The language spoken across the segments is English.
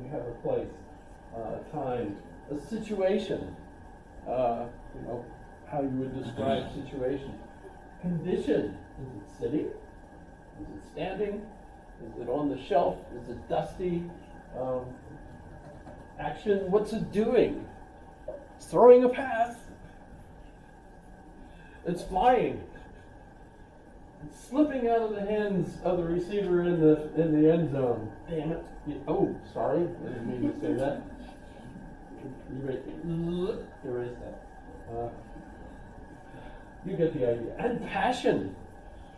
we have a place, time, a situation, how you would describe situation. Condition, is it sitting? Is it standing? Is it on the shelf? Is it dusty? Action, what's it doing? It's throwing a pass. It's flying. It's slipping out of the hands of the receiver in the end zone. Damn it. Oh, sorry. I didn't mean to say that. Erase that. You get the idea. And passion.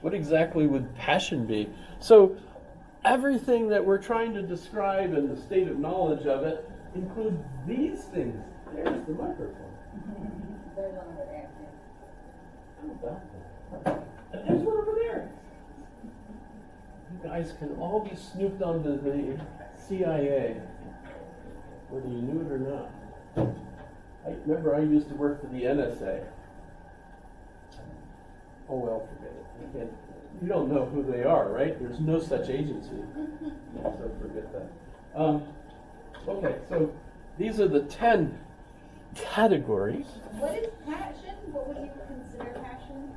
What exactly would passion be? So everything that we're trying to describe and the state of knowledge of it includes these things. There's the microphone. There's one over there. How about that? And there's one over there. You guys can all be snooped onto the CIA, whether you knew it or not. I remember I used to work for the NSA. Oh well, forget it. You don't know who they are, right? There's no such agency. So forget that. Okay, so these are the 10 categories. What is passion? What would you consider passion?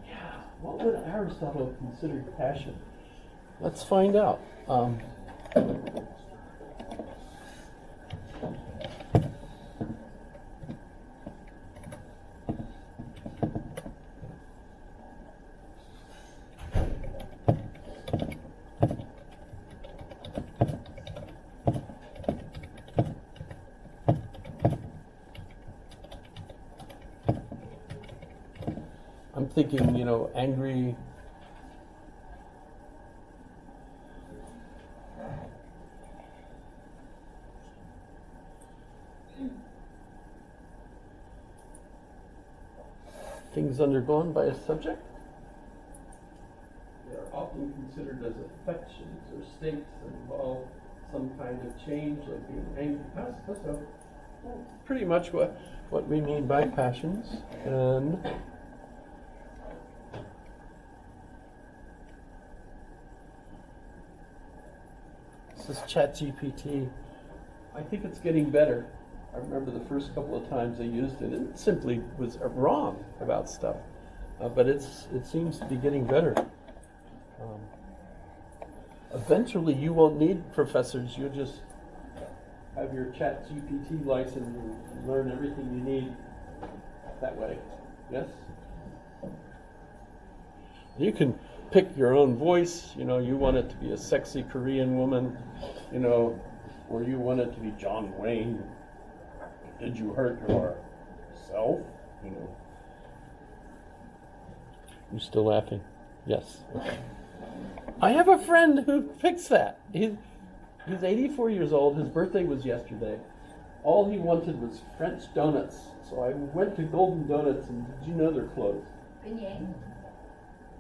Yeah, what would Aristotle consider passion? Let's find out. I'm thinking, angry. Things undergone by a subject. They are often considered as affections or states that involve some kind of change, like being angry. That's pretty much what we mean by passions. And this is ChatGPT. I think it's getting better. I remember the first couple of times I used it, it simply was wrong about stuff. But it seems to be getting better. Eventually, you won't need professors. You'll just have your ChatGPT license and learn everything you need that way. Yes? You can pick your own voice. You want it to be a sexy Korean woman, or you want it to be John Wayne. Did you hurt yourself? You still laughing? Yes. Okay. I have a friend who picks that. He's 84 years old. His birthday was yesterday. All he wanted was French donuts. So I went to Golden Donuts, and did you know they're closed? Beignet.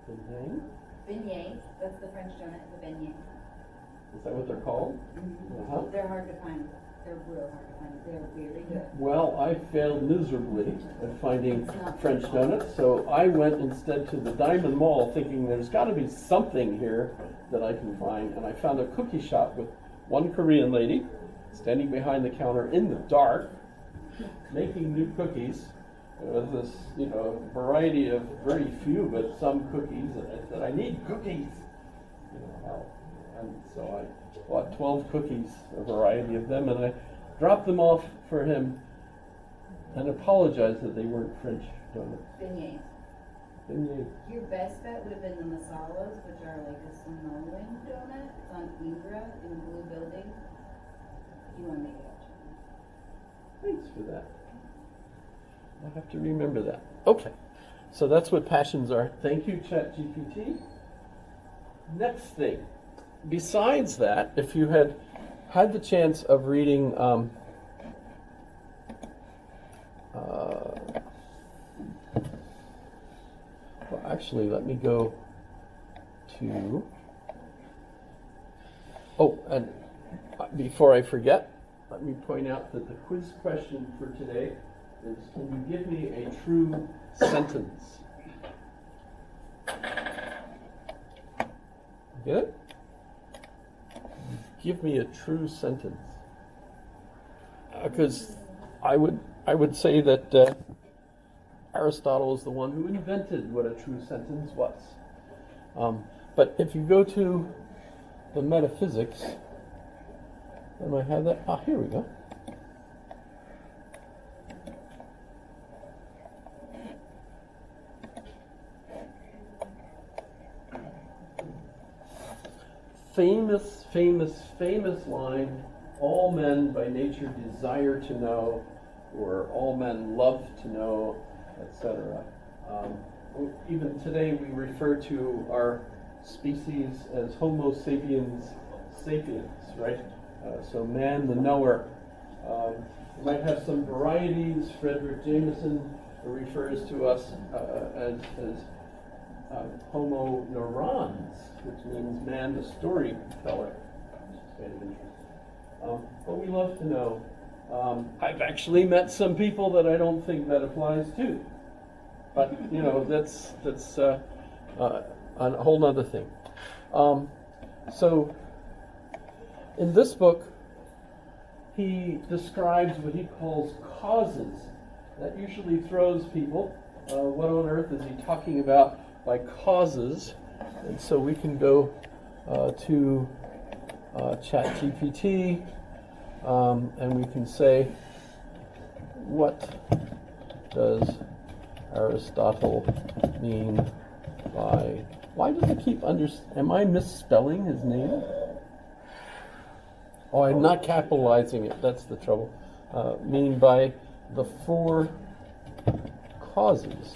Beignet? Beignet. That's the French donut, the beignet. Is that what they're called? Mm-hmm. They're hard to find. They're real hard to find. They're really good. Well, I failed miserably at finding French donuts, so I went instead to the Diamond Mall thinking there's got to be something here that I can find, and I found a cookie shop with one Korean lady standing behind the counter in the dark, making new cookies. With this, variety of very few, but some cookies, and I said, I need cookies. And so I bought 12 cookies, a variety of them, and I dropped them off for him and apologized that they weren't French donuts. Beignets. Beignets. Your best bet would have been the masalas, which are like a Samoan donut. It's on Ingra in a blue building. If you want to make it up. Thanks for that. I'll have to remember that. Okay, so that's what passions are. Thank you, ChatGPT. Next thing. Besides that, if you had had the chance of reading well, actually, let me go to... Oh, and before I forget, let me point out that the quiz question for today is, can you give me a true sentence? Get it? give me a true sentence. Because I would say that Aristotle is the one who invented what a true sentence was. But if you go to the Metaphysics, then I have that. Ah, here we go. Famous line, all men by nature desire to know, or all men love to know, etc. Even today we refer to our species as Homo sapiens sapiens, right? So man the knower. You might have some varieties. Frederick Jameson refers to us as Homo neurons, which means man the storyteller, which is kind of interesting. But we love to know. I've actually met some people that I don't think that applies to. But, you know, that's a whole other thing. So, in this book, he describes what he calls causes. That usually throws people. What on earth is he talking about by causes? And so we can go to ChatGPT, and we can say, what does Aristotle mean by... Why does it keep am I misspelling his name? Oh, I'm not capitalizing it. That's the trouble. Mean by the four causes.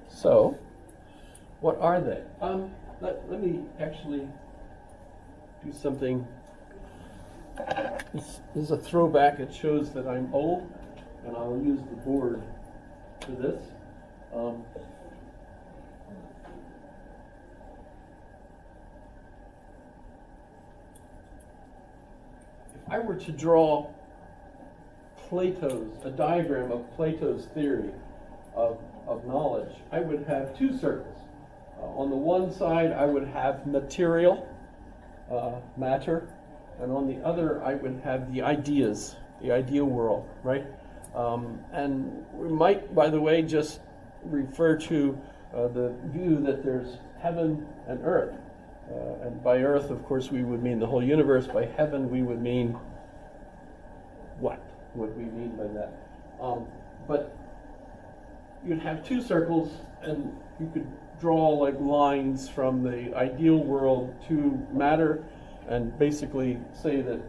So, what are they? Let me actually do something. This is a throwback. It shows that I'm old, and I'll use the board for this. If I were to draw a diagram of Plato's theory of knowledge, I would have two circles. On the one side, I would have material, matter, and on the other, I would have the ideas, the ideal world, right? And we might, by the way, just refer to the view that there's heaven and earth. And by earth, of course, we would mean the whole universe. By heaven, we would mean what would we mean by that? But you'd have two circles, and you could draw like lines from the ideal world to matter, and basically say that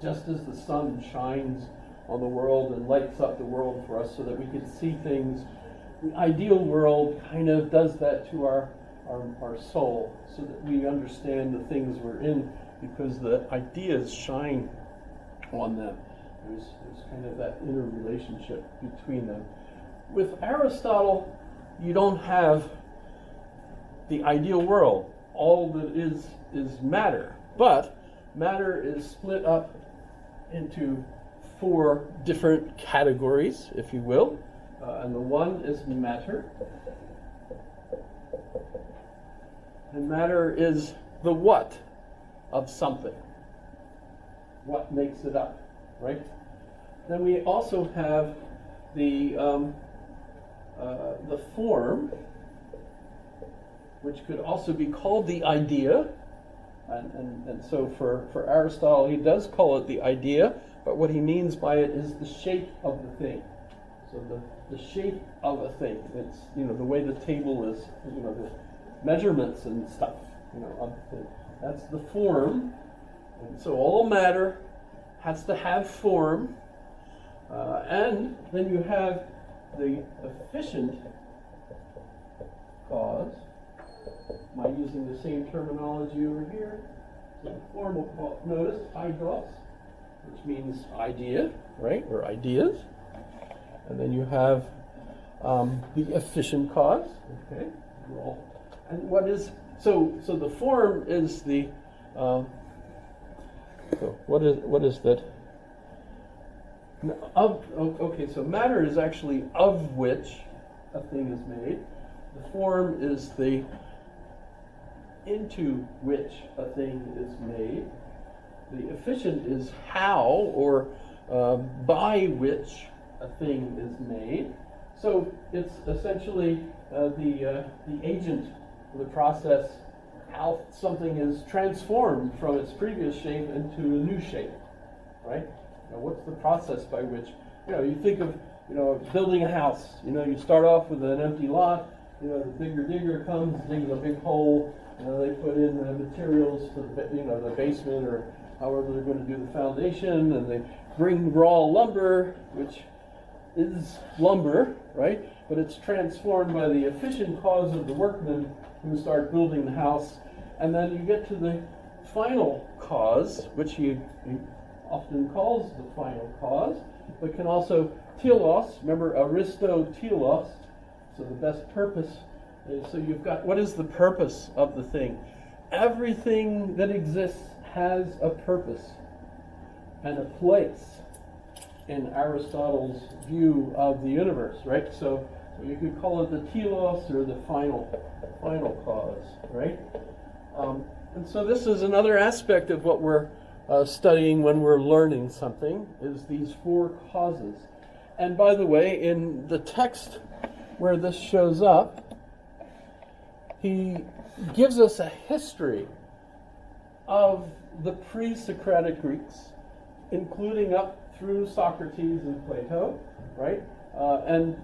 just as the sun shines on the world and lights up the world for us so that we can see things, the ideal world kind of does that to our soul, so that we understand the things we're in, because the ideas shine on them. There's kind of that interrelationship between them. With Aristotle, you don't have the ideal world. All that is matter. But matter is split up into four different categories, if you will. And the one is matter. And matter is the what of something. What makes it up, right? Then we also have the form, which could also be called the idea. And so for Aristotle, he does call it the idea, but what he means by it is the shape of the thing. So the shape of a thing. It's, the way the table is, the measurements and stuff, of the thing. That's the form. And so all matter has to have form. And then you have the efficient cause. Am I using the same terminology over here? So the form will call, notice, hydros, which means idea, right, or ideas. And then you have the efficient cause, okay? And what is, so the form is the, so what is that? Okay, so matter is actually of which, a thing is made. The form is the into which a thing is made. The efficient is how or by which a thing is made. So it's essentially the agent, the process, how something is transformed from its previous shape into a new shape, right? Now, what's the process by which, you think of, building a house. You start off with an empty lot. The digger comes, digs a big hole. They put in the materials for the basement or however they're going to do the foundation, and they bring raw lumber, which is lumber, right? But it's transformed by the efficient cause of the workmen who start building the house. And then you get to the final cause, which he often calls the final cause, but can also telos, remember Aristotelos, so the best purpose is, so you've got, what is the purpose of the thing? Everything that exists has a purpose and a place in Aristotle's view of the universe, right? So you could call it the telos or the final cause, right? And so this is another aspect of what we're studying when we're learning something, is these four causes. And by the way, in the text where this shows up, he gives us a history of the pre-Socratic Greeks, including up through Socrates and Plato, right? And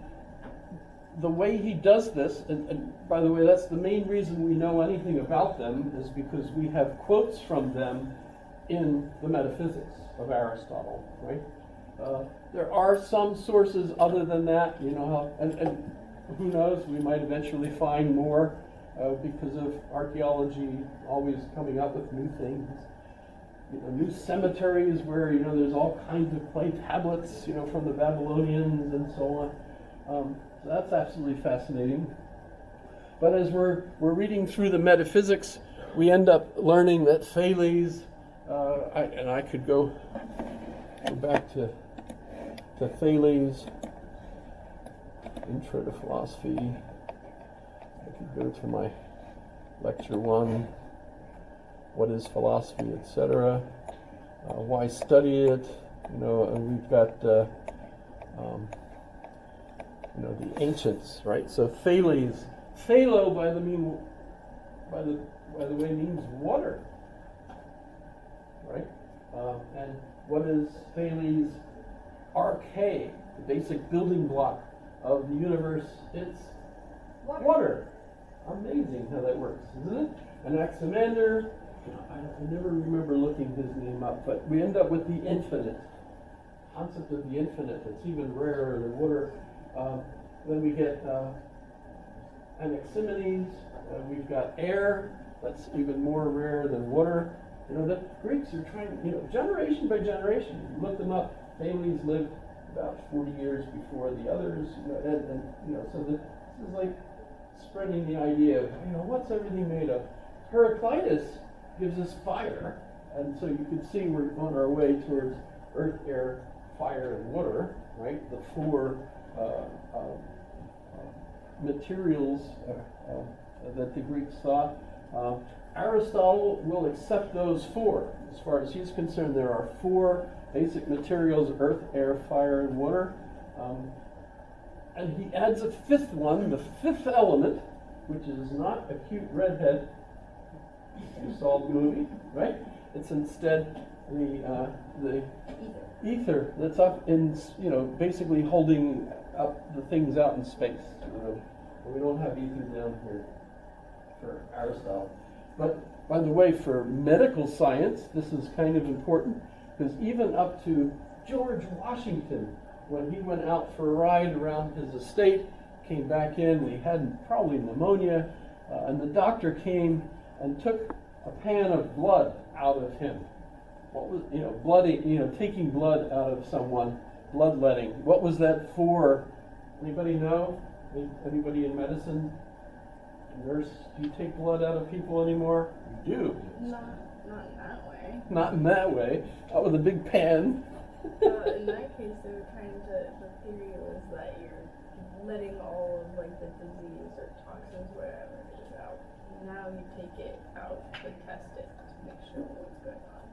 the way he does this, and by the way, that's the main reason we know anything about them, is because we have quotes from them in the Metaphysics of Aristotle, right? There are some sources other than that, and who knows, we might eventually find more because of archaeology always coming up with new things. New cemeteries where, there's all kinds of clay tablets, from the Babylonians and so on. So that's absolutely fascinating. But as we're reading through the Metaphysics, we end up learning that Thales, I could go back to Thales, Intro to Philosophy. I could go to my lecture 1, what is philosophy, etc. Why study it? And we've got the ancients, right? So Thales, Thalo by the way means water, right? And what is Thales' arche, the basic building block of the universe? It's water. Amazing how that works, isn't it? Anaximander, I never remember looking his name up, but we end up with the infinite. Concept of the infinite, it's even rarer than water. Then we get Anaximenes, we've got air, that's even more rare than water. The Greeks are trying, generation by generation, you look them up. Thales lived about 40 years before the others, so this is like spreading the idea of, what's everything made of? Heraclitus gives us fire, and so you can see we're on our way towards earth, air, fire, and water, right? The four materials that the Greeks thought. Aristotle will accept those four. As far as he's concerned, there are four basic materials: earth, air, fire, and water. And he adds a fifth one, the fifth element, which is not a cute redhead. You saw the movie, right? It's instead the ether that's up in, basically holding up the things out in space. We don't have ether down here for Aristotle. But by the way, for medical science, this is kind of important, because even up to George Washington, when he went out for a ride around his estate, came back in, and he had probably pneumonia, and the doctor came and took a pan of blood out of him. What was, taking blood out of someone, bloodletting. What was that for? Anybody know? Anybody in medicine? Nurse, do you take blood out of people anymore? You do. Not in that way. Not in that way. Out with a big pan. In that case, the theory was that you're letting all of like the disease or toxins, whatever it is out. Now you take it out to test it to make sure what's going on.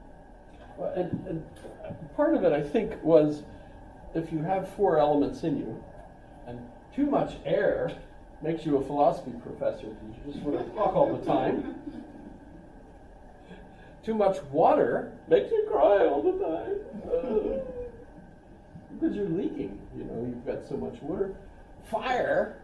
Well, and part of it, I think, was if you have 4 elements in you, and too much air makes you a philosophy professor because you just want to talk all the time. Too much water makes you cry all the time. Because you're leaking, you've got so much water. Fire